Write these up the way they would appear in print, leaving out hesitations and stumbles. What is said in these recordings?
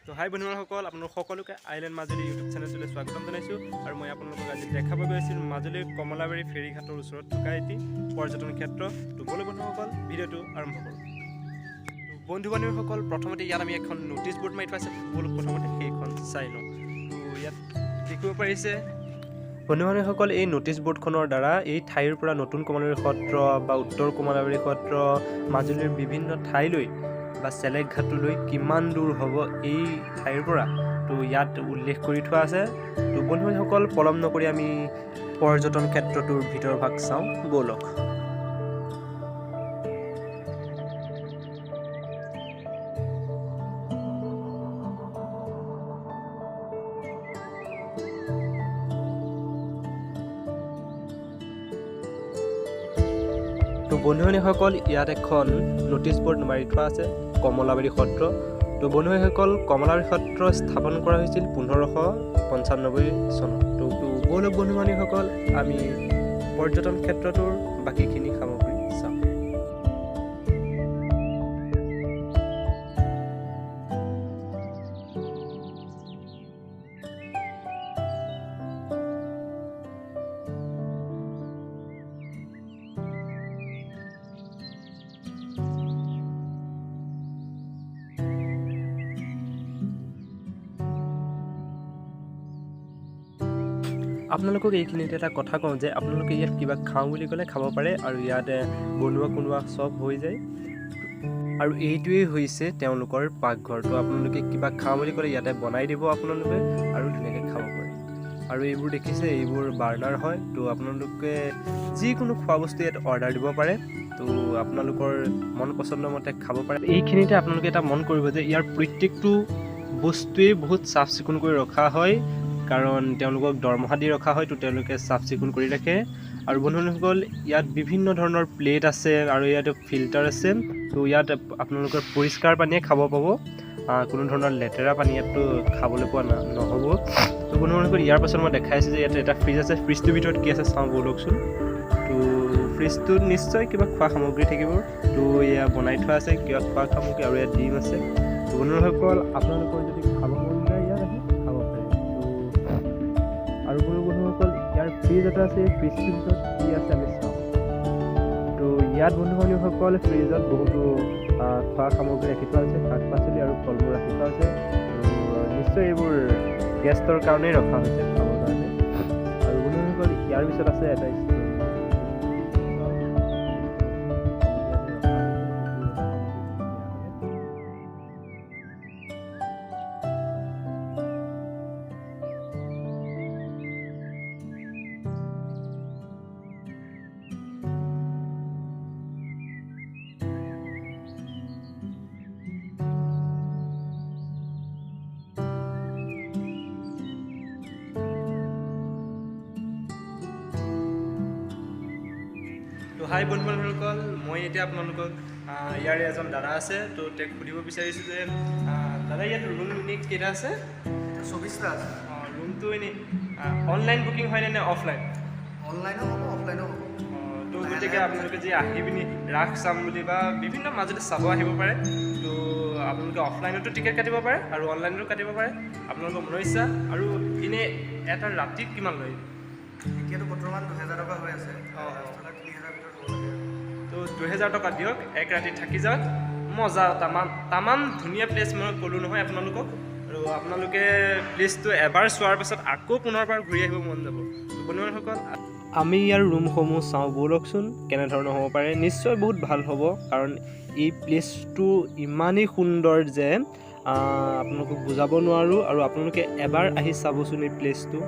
তো হাই বন্ধুসকল, আপোনালোক সকলোকে আইলেণ্ড মাজুলী ইউটিউব চেনেলটোলৈ স্বাগতম জনাইছোঁ। আৰু মই আপোনালোকক আজি দেখাব গৈছিলোঁ মাজুলীৰ কমলাবাৰী ফেৰীঘাটৰ ওচৰত থকা এটি পৰ্যটন ক্ষেত্ৰ। তো ব'লো বন্ধুসকল, ভিডিঅ'টো আৰম্ভ কৰোঁ। তো বন্ধু বান্ধৱীসকল, প্ৰথমতে ইয়াত আমি এখন ন'টিছ ব'ৰ্ড মাৰি থোৱা আছে, ব'লো প্ৰথমতে সেইখন চাই লওঁ। তো ইয়াত দেখিব পাৰিছে বন্ধু বান্ধৱীসকল, এই ন'টিছ ব'ৰ্ডখনৰ দ্বাৰা এই ঠাইৰ পৰা নতুন কমলাবাৰী সত্ৰ বা উত্তৰ কমলাবাৰী সত্ৰ, মাজুলীৰ বিভিন্ন ঠাইলৈ বা চেলেক ঘাটলৈ কিমান দূৰ হ'ব এই ঠাইৰ পৰা, তো ইয়াত উল্লেখ কৰি থোৱা আছে। তো বন্ধুসকল, পলম নকৰি আমি পৰ্যটন ক্ষেত্ৰটোৰ ভিতৰভাগ চাওঁ, ব'লক। তো বন্ধুসকল, ইয়াত এখন ন'টিছ ব'ৰ্ড মাৰি থোৱা আছে, কমলাবাৰী সত্ৰ। তো বন্ধুসকল, কমলাবাৰী সত্ৰ স্থাপন কৰা হৈছিল 1595 চনত। তো ব'লক বন্ধুসকল, আমি পৰ্যটন ক্ষেত্ৰটোৰ বাকীখিনি সামগ্ৰী চাওঁ। আপোনালোকক এইখিনিতে এটা কথা কওঁ যে আপোনালোকে ইয়াত কিবা খাওঁ বুলি ক'লে খাব পাৰে, আৰু ইয়াত বনোৱা চব হৈ যায়। আৰু এইটোৱেই হৈছে তেওঁলোকৰ পাকঘৰটো। আপোনালোকে কিবা খাওঁ বুলি ক'লে ইয়াতে বনাই দিব আপোনালোকে, আৰু ধুনীয়াকৈ খাব পাৰে। আৰু এইবোৰ দেখিছে, এইবোৰ বাৰ্ণাৰ হয়। তো আপোনালোকে যিকোনো খোৱা বস্তু ইয়াত অৰ্ডাৰ দিব পাৰে, তো আপোনালোকৰ মন পচন্দ মতে খাব পাৰে। এইখিনিতে আপোনালোকে এটা মন কৰিব যে ইয়াৰ প্ৰত্যেকটো বস্তুৱেই বহুত চাফ চিকুণ কৰি ৰখা হয়, কাৰণ তেওঁলোকক দৰমহা দি ৰখা হয়। তো তেওঁলোকে চাফ চিকুণ কৰি ৰাখে। আৰু বন্ধুসকল, ইয়াত বিভিন্ন ধৰণৰ প্লেট আছে, আৰু ইয়াত ফিল্টাৰ আছে। তো ইয়াত আপোনালোকৰ পৰিষ্কাৰ পানীয়ে খাব পাব, কোনো ধৰণৰ লেতেৰা পানী ইয়াততো খাবলৈ পোৱা নহ'ব। তো বন্ধুসকল, ইয়াৰ পাছত মই দেখাইছোঁ যে ইয়াত এটা ফ্ৰিজ আছে। ফ্ৰিজটোৰ ভিতৰত কি আছে চাওঁ ব'লকচোন। তো ফ্ৰিজটোত নিশ্চয় কিবা খোৱা সামগ্ৰী থাকিব। তো এয়া বনাই থোৱা আছে কিবা খোৱা সামগ্ৰী, আৰু ইয়াত ডিম আছে। তো বন্ধুসকল, আপোনালোকৰ যদি খাব মন যায় ইয়াত আহি খাব পাৰে। আৰু বন্ধুসকল, ইয়াৰ ফ্ৰিজ এটা আছে, ফ্ৰিজটোৰ ভিতৰত কি আছে আমি চাওঁ। তো ইয়াত বন্ধুসকল, ফ্ৰিজত বহুতো খোৱা সামগ্ৰী ৰাখি থোৱা আছে, শাক পাচলি আৰু ফল মূল ৰাখি থোৱা আছে। নিশ্চয় এইবোৰ গেষ্টৰ কাৰণেই ৰখা হৈছে, খাবৰ কাৰণে। আৰু বন্ধুসকল, ইয়াৰ পিছত আছে এটা হাই বন্ধুসকল, মই এতিয়া আপোনালোকক ইয়াৰে এজন দাদা আছে। তো তেওঁক সুধিব বিচাৰিছোঁ যে দাদা, ইয়াত ৰুম এনেই কেইটা আছে? 24টা আছে। ৰুমটো এনেই অনলাইন বুকিং হয়নে নে অফলাইন? অনলাইনো হ'ব, অফলাইনো হ'ব। তো গতিকে আপোনালোকে যি আহি পিনি ৰাস চাম বুলি বা বিভিন্ন মাজুলী চাব আহিব পাৰে, তো আপোনালোকে অফলাইনতো টিকেট কাটিব পাৰে আৰু অনলাইনতো কাটিব পাৰে, আপোনালোকৰ মনৰ ইচ্ছা। আৰু এনেই এটা ৰাতিত কিমান লয়? এতিয়াতো বৰ্তমান 2000 টকা হৈ আছে। 2000 টকা দিয়ক, এক ৰাতি থাকি যাওক, মজা তামান ধুনীয়া প্লেচ মই ক'লোঁ নহয় আপোনালোকক। আৰু আপোনালোকে প্লেচটো এবাৰ চোৱাৰ পাছত আকৌ পুনৰবাৰ ঘূৰি আহিব মন যাব। বন্ধুসকল, আমি ইয়াৰ ৰুমসমূহ চাওঁ ব'লকচোন, কেনেধৰণৰ হ'ব পাৰে। নিশ্চয় বহুত ভাল হ'ব, কাৰণ এই প্লেচটো ইমানেই সুন্দৰ যে আপোনালোকক বুজাব নোৱাৰোঁ। আৰু আপোনালোকে এবাৰ আহি চাবচোন এই প্লেচটো।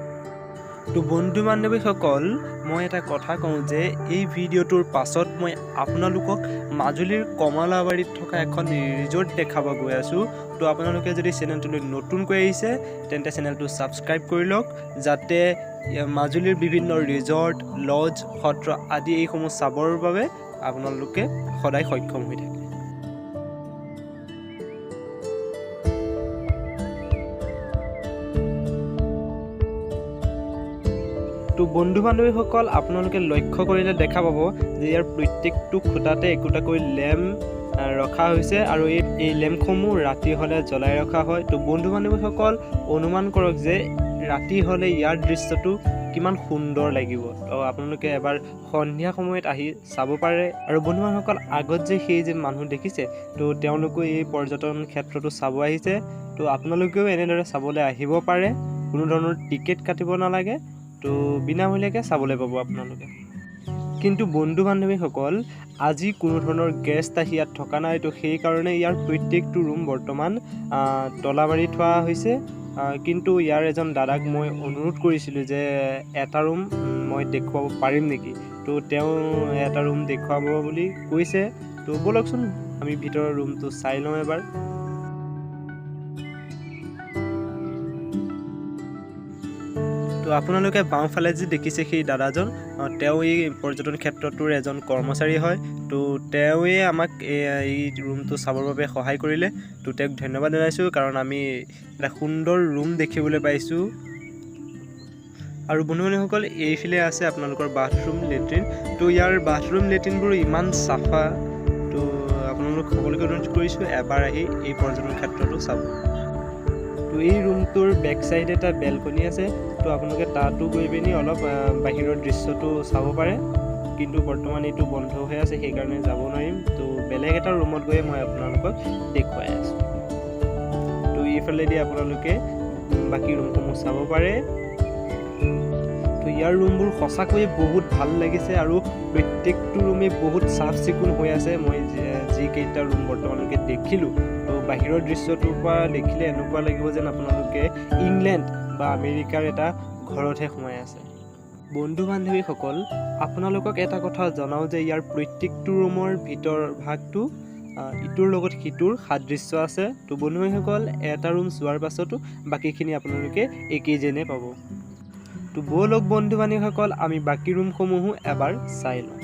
তো বন্ধু বান্ধৱীসকল, মই এটা কথা কওঁ যে এই ভিডিঅ'টোৰ পাছত মই আপোনালোকক মাজুলীৰ কমলাবাৰীত থকা এখন ৰিজৰ্ট দেখাব গৈ আছোঁ। তো আপোনালোকে যদি চেনেলটোলৈ নতুনকৈ আহিছে তেন্তে চেনেলটো ছাবস্ক্ৰাইব কৰি লওক, যাতে মাজুলীৰ বিভিন্ন ৰিজৰ্ট, লজ, সত্ৰ আদি এইসমূহ চাবৰ বাবে আপোনালোকে সদায় সক্ষম হৈ থাকে। তো বন্ধু বান্ধৱীসকল, আপোনালোকে লক্ষ্য কৰিলে দেখা পাব যে ইয়াৰ প্ৰত্যেকটো খুঁটাতে একোটাকৈ লেম্প ৰখা হৈছে আৰু এই লেম্পসমূহ ৰাতি হ'লে জ্বলাই ৰখা হয়। তো বন্ধু বান্ধৱীসকল অনুমান কৰক যে ৰাতি হ'লে ইয়াৰ দৃশ্যটো কিমান সুন্দৰ লাগিব। তো আপোনালোকে এবাৰ সন্ধিয়া সময়ত আহি চাব পাৰে। আৰু বন্ধু বান্ধৱীসকল আগত যে সেই যে মানুহ দেখিছে, তো তেওঁলোকেও এই পৰ্যটন ক্ষেত্ৰটো চাব আহিছে। তো আপোনালোকেও এনেদৰে চাবলৈ আহিব পাৰে, কোনো ধৰণৰ টিকেট কাটিব নালাগে, তো বিনামূলীয়াকৈ চাবলৈ পাব আপোনালোকে। কিন্তু বন্ধু বান্ধৱীসকল আজি কোনো ধৰণৰ গেষ্ট আহি ইয়াত থকা নাই। তো সেইকাৰণে ইয়াৰ প্ৰত্যেকটো ৰুম বৰ্তমান তলা মাৰি থোৱা হৈছে। কিন্তু ইয়াৰ এজন দাদাক মই অনুৰোধ কৰিছিলোঁ যে এটা ৰুম মই দেখুৱাব পাৰিম নেকি। তো তেওঁ এটা ৰুম দেখুৱাব বুলি কৈছে। তো ব'লকচোন আমি ভিতৰৰ ৰুমটো চাই লওঁ এবাৰ। তো আপোনালোকে বাওঁফালে যি দেখিছে সেই দাদাজন, তেওঁ এই পৰ্যটন ক্ষেত্ৰটোৰ এজন কৰ্মচাৰী হয়। তো তেওঁৱে আমাক এই ৰুমটো চাবৰ বাবে সহায় কৰিলে। তো তেওঁক ধন্যবাদ জনাইছোঁ, কাৰণ আমি এটা সুন্দৰ ৰুম দেখিবলৈ পাইছোঁ। আৰু বন্ধু বান্ধৱীসকল এইফালে আছে আপোনালোকৰ বাথৰুম লেট্ৰিন। তো ইয়াৰ বাথৰুম লেট্ৰিনবোৰ ইমান চাফা। তো আপোনালোক সকলোকে অনুৰোধ কৰিছোঁ এবাৰ আহি এই পৰ্যটন ক্ষেত্ৰটো চাব। তো এই ৰুমটোৰ বেক চাইডে এটা বেলকনি আছে। তো আপোনালোকে তাতো গৈ পিনি অলপ বাহিৰৰ দৃশ্যটো চাব পাৰে। কিন্তু বৰ্তমান এইটো বন্ধ হৈ আছে, সেইকাৰণে যাব নোৱাৰিম। তো বেলেগ এটা ৰুমত গৈ মই আপোনালোকক দেখুৱাই আছোঁ। তো এইফালেদি আপোনালোকে বাকী ৰুমসমূহ চাব পাৰে। তো ইয়াৰ ৰুমবোৰ সঁচাকৈয়ে বহুত ভাল লাগিছে আৰু প্ৰত্যেকটো ৰুমেই বহুত চাফ চিকুণ হৈ আছে। মই যিকেইটা ৰুম বৰ্তমানলৈকে দেখিলোঁ, তো বাহিৰৰ দৃশ্যটোৰ পৰা দেখিলে এনেকুৱা লাগিব যেন আপোনালোকে ইংলেণ্ড বা আমেৰিকাৰ এটা ঘৰতহে সোমাই আছে। বন্ধু বান্ধৱীসকল আপোনালোকক এটা কথা জনাওঁ যে ইয়াৰ প্ৰত্যেকটো ৰুমৰ ভিতৰ ভাগটো ইটোৰ লগত সিটোৰ সাদৃশ্য আছে। তো বন্ধু বান্ধৱীসকল এটা ৰুম চোৱাৰ পাছতো বাকীখিনি আপোনালোকে একেই যেনে পাব। তো ব'লক বন্ধু বান্ধৱীসকল আমি বাকী ৰুমসমূহো এবাৰ চাই লওঁ।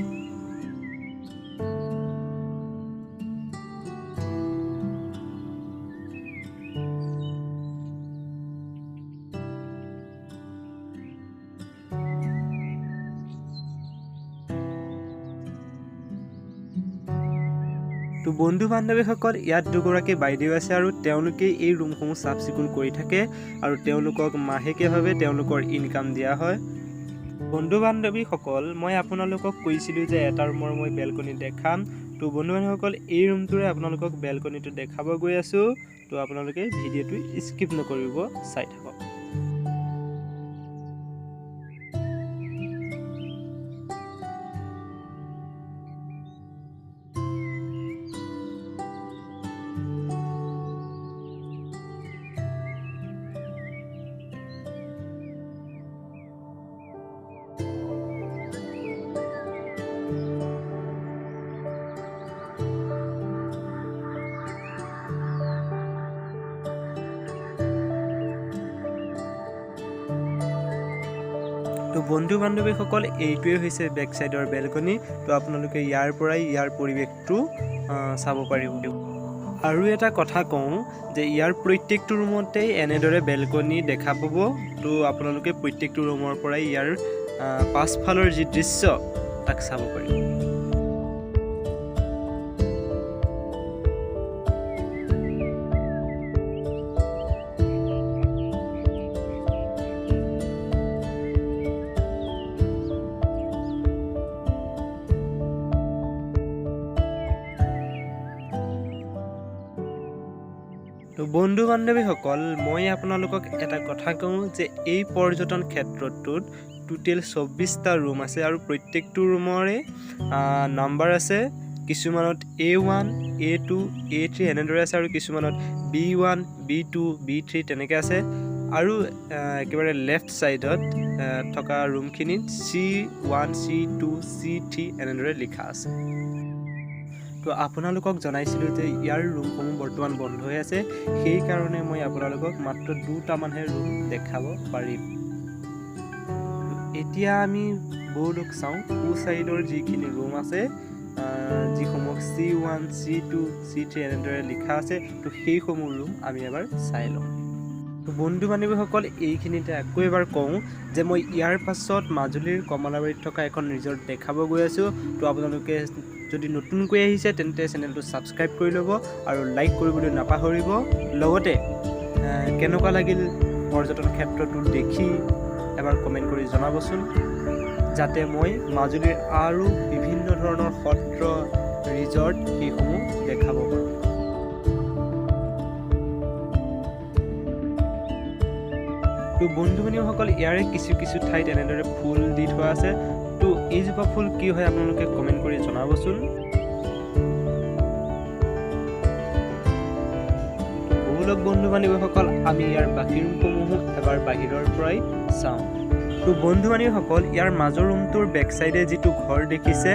তো বন্ধু বান্ধৱীসকল ইয়াত দুগৰাকী বাইদেউ আছে আৰু তেওঁলোকে এই ৰুমসমূহ চাফ চিকুণ কৰি থাকে আৰু তেওঁলোকক মাহেকীয়াভাৱে তেওঁলোকৰ ইনকাম দিয়া হয়। বন্ধু বান্ধৱীসকল মই আপোনালোকক কৈছিলোঁ যে এটা ৰুমৰ মই বেলকনি দেখাম। তো বন্ধু বান্ধৱীসকল এই ৰুমটোৰে আপোনালোকক বেলকনিটো দেখাব গৈ আছোঁ। তো আপোনালোকে ভিডিঅ'টো স্কিপ নকৰিব, চাই থাকক। তো বন্ধু বান্ধৱীসকল এইটোৱে হৈছে বেক চাইডৰ বেলকনি। তো আপোনালোকে ইয়াৰ পৰাই ইয়াৰ পৰিৱেশটো চাব পাৰিব। আৰু এটা কথা কওঁ যে ইয়াৰ প্ৰত্যেকটো ৰুমতেই এনেদৰে বেলকনি দেখা পাব। তো আপোনালোকে প্ৰত্যেকটো ৰুমৰ পৰাই ইয়াৰ পাছফালৰ যি দৃশ্য তাক চাব পাৰিব। তো বন্ধু বান্ধৱীসকল মই আপোনালোকক এটা কথা কওঁ যে এই পৰ্যটন ক্ষেত্ৰটোত টোটেল 24টা ৰুম আছে আৰু প্ৰত্যেকটো ৰুমৰে নাম্বাৰ আছে। কিছুমানত A1, A2, A3 এনেদৰে আছে আৰু কিছুমানত B1, B2, B3 তেনেকৈ আছে। আৰু একেবাৰে লেফ্ট ছাইডত থকা ৰুমখিনিত C1, C2, C3 এনেদৰে লিখা আছে। তো আপোনালোকক জনাইছিলোঁ যে ইয়াৰ ৰুমসমূহ বৰ্তমান বন্ধ হৈ আছে, সেইকাৰণে মই আপোনালোকক মাত্ৰ 2টামানহে ৰুম দেখাব পাৰিম। এতিয়া আমি ব'লক চাওঁ সো ছাইডৰ যিখিনি ৰুম আছে, যিসমূহ C1, C2, C3 এনেদৰে লিখা আছে। তো সেইসমূহ ৰুম আমি এবাৰ চাই লওঁ। তো বন্ধু বান্ধৱীসকল এইখিনিতে আকৌ এবাৰ কওঁ যে মই ইয়াৰ পাছত মাজুলীৰ কমলাবাৰীত থকা এখন ৰিজৰ্ট দেখাব গৈ আছোঁ। তো আপোনালোকে যদি নতুনকৈ আহিছে তেন্তে চেনেলটো ছাবস্ক্ৰাইব কৰি ল'ব আৰু লাইক কৰিবলৈ নাপাহৰিব। লগতে কেনেকুৱা লাগিল পৰ্যটন ক্ষেত্ৰটো দেখি এবাৰ কমেণ্ট কৰি জনাবচোন, যাতে মই মাজুলীৰ আৰু বিভিন্ন ধৰণৰ সত্ৰ ৰিজৰ্ট সেইসমূহ দেখাব পাৰোঁ। তো বন্ধু বান্ধৱীসকল, ইয়াৰে কিছু ঠাইত এনেদৰে ফুল দি থোৱা আছে। তো এইজোপা ফুল কি হয় আপোনালোকে কমেণ্ট কৰি জনাবচোন। বলক বন্ধু বান্ধৱীসকল, আমি ইয়াৰ বাকী ৰুমসমূহো এবাৰ বাহিৰৰ পৰাই চাওঁ। তো বন্ধু বান্ধৱীসকল, ইয়াৰ মাজৰ ৰুমটোৰ বেক চাইডে যিটো ঘৰ দেখিছে,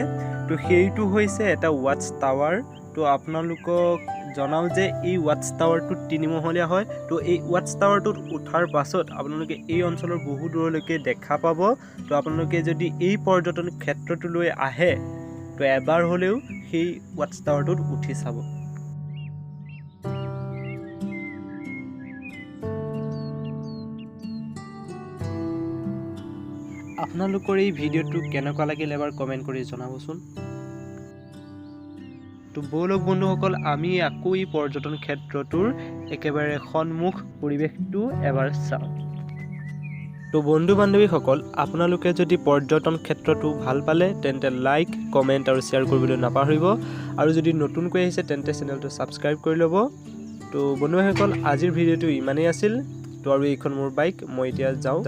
তো সেইটো হৈছে এটা ৱাটছ টাৱাৰ। তো আপোনালোকক জনাওঁ যে এই ৱাটছ টাৱাৰটো 3 মহলীয়া হয়। তো এই ৱাটছ টাৱাৰটোত উঠাৰ পাছত আপোনালোকে এই অঞ্চলৰ বহু দূৰলৈকে দেখা পাব। তো আপোনালোকে যদি এই পৰ্যটন ক্ষেত্ৰটোলৈ আহে, তো এবাৰ হ'লেও সেই ৱাটছ টাৱাৰটোত উঠি চাব। আপোনালোকৰ এই ভিডিঅ'টো কেনেকুৱা লাগিল এবাৰ কমেণ্ট কৰি জনাবচোন। তো বলক বন্ধুসকল, আমি আকৌ এই পৰ্যটন ক্ষেত্ৰটোৰ একেবাৰে সন্মুখ পৰিৱেশটো এবাৰ চাওঁ। তো বন্ধু বান্ধৱীসকল, আপোনালোকে যদি পৰ্যটন ক্ষেত্ৰটো ভাল পালে তেন্তে লাইক, কমেণ্ট আৰু শ্বেয়াৰ কৰিবলৈ নাপাহৰিব। আৰু যদি নতুনকৈ আহিছে তেন্তে চেনেলটো ছাবস্ক্ৰাইব কৰি ল'ব। তো বন্ধুসকল, আজিৰ ভিডিঅ'টো ইমানেই আছিল। তো আৰু এইখন মোৰ বাইক, মই এতিয়া যাওঁ।